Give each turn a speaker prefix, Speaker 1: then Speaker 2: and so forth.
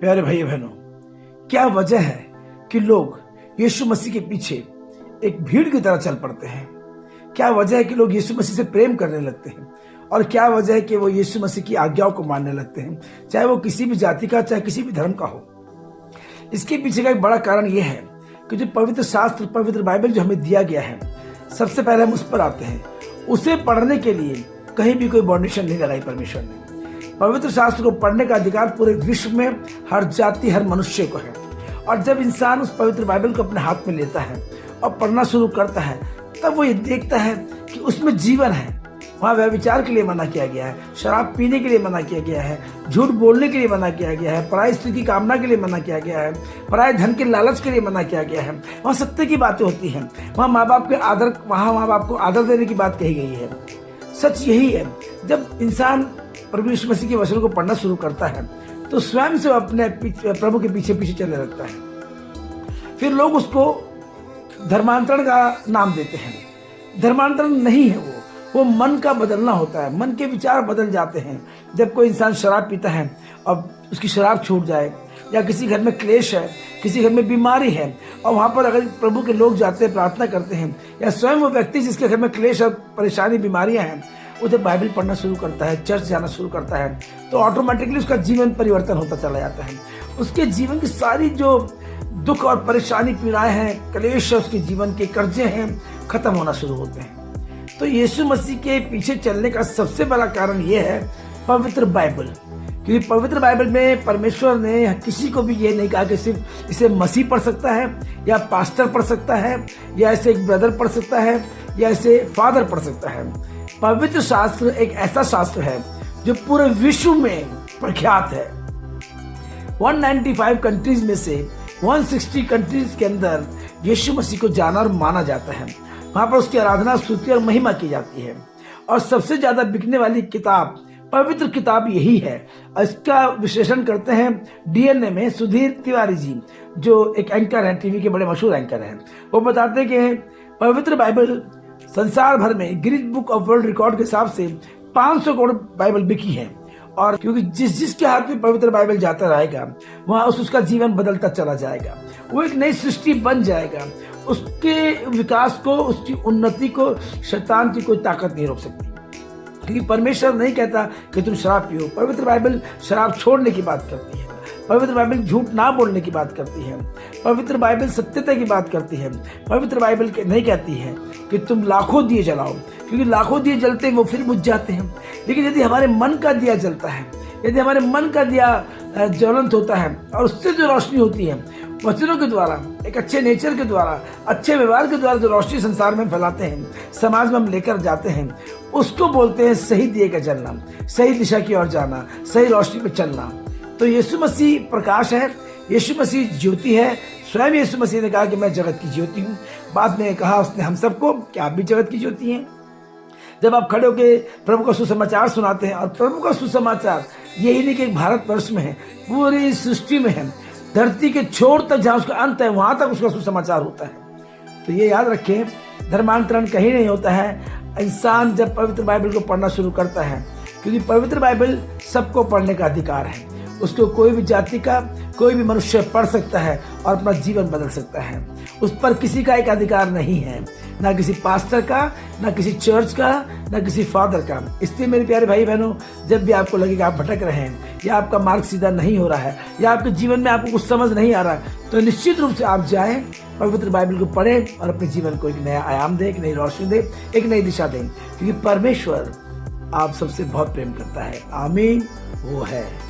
Speaker 1: प्यारे भाई बहनों, क्या वजह है कि लोग यीशु मसीह के पीछे एक भीड़ की तरह चल पड़ते हैं? क्या वजह है कि लोग यीशु मसीह से प्रेम करने लगते हैं? और क्या वजह है कि वो यीशु मसीह की आज्ञाओं को मानने लगते हैं, चाहे वो किसी भी जाति का, चाहे किसी भी धर्म का हो? इसके पीछे का एक बड़ा कारण यह है कि जो पवित्र शास्त्र, पवित्र बाइबल जो हमें दिया गया है, सबसे पहले हम उस पर आते हैं। उसे पढ़ने के लिए कहीं भी कोई बाउंडेशन नहीं लगाई परमेश्वर ने। पवित्र शास्त्र को पढ़ने का अधिकार पूरे विश्व में हर जाति, हर मनुष्य को है। और जब इंसान उस पवित्र बाइबल को अपने हाथ में लेता है और पढ़ना शुरू करता है, तब वो ये देखता है कि उसमें जीवन है। वहाँ व्यभिचार के लिए मना किया गया है, शराब पीने के लिए मना किया गया है, झूठ बोलने के लिए मना किया गया है, पराई स्त्री की कामना के लिए मना किया गया है, पराये धन के लालच के लिए मना किया गया है। वहाँ सत्य की बातें होती हैं, वहाँ माँ बाप को आदर देने की बात कही गई है। सच यही है, जब इंसान प्रभु यीशु मसीह के वचन को पढ़ना शुरू करता है तो स्वयं से अपने प्रभु के पीछे पीछे चलने लगता है। फिर लोग उसको धर्मांतरण का नाम देते हैं। धर्मांतरण नहीं है, वो मन का बदलना होता है। मन के विचार बदल जाते हैं। जब कोई इंसान शराब पीता है और उसकी शराब छूट जाए, या किसी घर में क्लेश है, किसी घर में बीमारी है, और वहाँ पर अगर प्रभु के लोग जाते हैं, प्रार्थना करते हैं, या स्वयं वो व्यक्ति जिसके घर में क्लेश और परेशानी, बीमारियाँ हैं, उसे बाइबल पढ़ना शुरू करता है, चर्च जाना शुरू करता है, तो ऑटोमेटिकली उसका जीवन परिवर्तन होता चला जाता है। उसके जीवन की सारी जो दुख और परेशानी, पीड़ाएं हैं, क्लेश है, उसके जीवन के कर्जे हैं, खत्म होना शुरू होते हैं। तो यीशु मसीह के पीछे चलने का सबसे बड़ा कारण यह है पवित्र बाइबल। क्योंकि पवित्र बाइबल में परमेश्वर ने किसी को भी ये नहीं कहा कि सिर्फ इसे मसीह पढ़ सकता है, या पास्टर पढ़ सकता है, या इसे एक ब्रदर पढ़ सकता है, या इसे फादर पढ़ सकता है। पवित्र शास्त्र एक ऐसा शास्त्र है जो पूरे विश्व में प्रख्यात है। 195 कंट्रीज में से 160 कंट्रीज के अंदर यीशु मसीह को जाना और माना जाता है। वहां पर उसकी आराधना, स्तुति और महिमा की जाती है। और सबसे ज्यादा बिकने वाली किताब, पवित्र किताब यही है। इसका विश्लेषण करते हैं डीएनए में सुधीर तिवारी जी, जो एक एंकर हैं, टीवी के बड़े मशहूर एंकर हैं। वो बताते हैं कि पवित्र बाइबल संसार भर में Guinness book of world record के हिसाब से 500 करोड़ बाइबल बिकी है। और क्योंकि जिसके हाथ में पवित्र बाइबल जाता रहेगा, वहां उसका जीवन बदलता चला जाएगा। वो एक नई सृष्टि बन जाएगा। उसके विकास को, उसकी उन्नति को शैतान की कोई ताकत नहीं रोक सकती। क्योंकि परमेश्वर नहीं कहता कि तुम शराब पियो। पवित्र बाइबल शराब छोड़ने की बात करती है। पवित्र बाइबल झूठ ना बोलने की बात करती है। पवित्र बाइबल सत्यता की बात करती है। पवित्र बाइबल नहीं कहती है कि तुम लाखों दिए जलाओ, क्योंकि लाखों दिए जलते हैं वो फिर बुझ जाते हैं। लेकिन यदि हमारे मन का दिया जलता है, यदि हमारे मन का दिया ज्वलंत होता है, और उससे जो रोशनी होती है, वचनों के द्वारा, एक अच्छे नेचर के द्वारा, अच्छे व्यवहार के द्वारा जो रोशनी संसार में फैलाते हैं, समाज में हम लेकर जाते हैं, उसको बोलते हैं सही दिए का जलना, सही दिशा की ओर जाना, सही रोशनी पे चलना। तो यीशु मसीह प्रकाश है, यीशु मसीह ज्योति है। स्वयं यीशु मसीह ने कहा कि मैं जगत की ज्योति हूँ। बाद में कहा उसने हम सबको कि आप भी जगत की ज्योति हैं। जब आप खड़े होकर प्रभु का सुसमाचार सुनाते हैं, और प्रभु का सुसमाचार यही नहीं कि भारतवर्ष में है, पूरी सृष्टि में है, धरती के छोर तक जहाँ उसका अंत है, वहां तक उसका सुसमाचार होता है। तो ये याद रखें, धर्मांतरण कहीं नहीं होता है इंसान जब पवित्र बाइबल को पढ़ना शुरू करता है। क्योंकि पवित्र बाइबल सबको पढ़ने का अधिकार है। उसको कोई भी जाति का, कोई भी मनुष्य पढ़ सकता है और अपना जीवन बदल सकता है। उस पर किसी का एक अधिकार नहीं है, ना किसी पास्टर का, ना किसी चर्च का, ना किसी फादर का। इसलिए मेरे प्यारे भाई बहनों, जब भी आपको लगे कि आप भटक रहे हैं, या आपका मार्ग सीधा नहीं हो रहा है, या आपके जीवन में आपको कुछ समझ नहीं आ रहा है, तो निश्चित रूप से आप जाएं, पवित्र बाइबल को पढ़ें और अपने जीवन को एक नया आयाम दें, एक नई रोशनी दें, एक नई दिशा दें। क्योंकि परमेश्वर आप सबसे बहुत प्रेम करता है। आमीन। वो है।